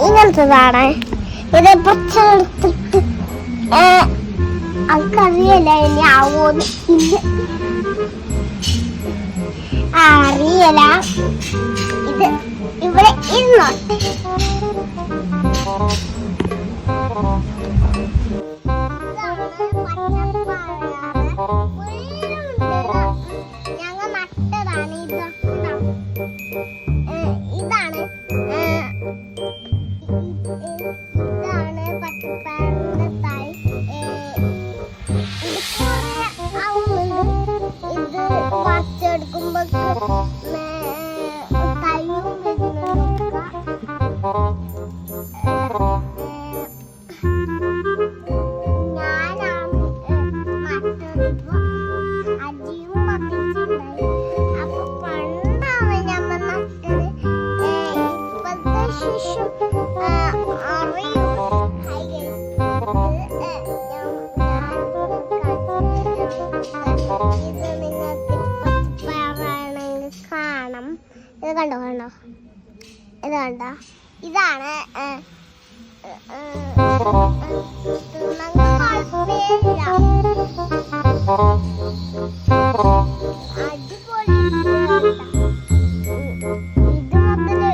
ഇങ്ങനത്തതാണ്. ഇത് പച്ചെടുത്തിട്ട് അവർക്കറിയല്ല ഇനി ആവോന്ന്. അറിയല. ഇത് ഇവിടെ ഇരുന്നോട്ടെ. ഞങ്ങൾ നട്ടതാണ്. ഇതാണ് പച്ചപ്പയറിന്റെ തൈ. ഇത് പറിച്ചെടുക്കുമ്പോ തൈയും വരുന്നുണ്ട്. ഞാനാണ് നട്ടതിപ്പോ. അജിയും പറിച്ചിട്ടുണ്ടായി. അപ്പൊ പണ്ടാണ് ഞമ്മ നട്ടത്. ഇപ്പോഴത്തെ ശിശു അറിയും. ഇത് നിങ്ങൾക്ക് പച്ചപ്പയറാണെങ്കിൽ കാണാം. ഇത് കണ്ടോ കണ്ടോ, ഇത് കണ്ടോ, ഇതാണ് കുഴപ്പമില്ല. അടിപൊളി. ഇത് മുതല്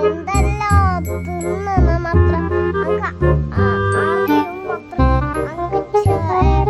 എന്തെല്ലോ തിന്നണം മാത്രം. ആരെയും മാത്രം അങ്ങ് ചെയ്യാൻ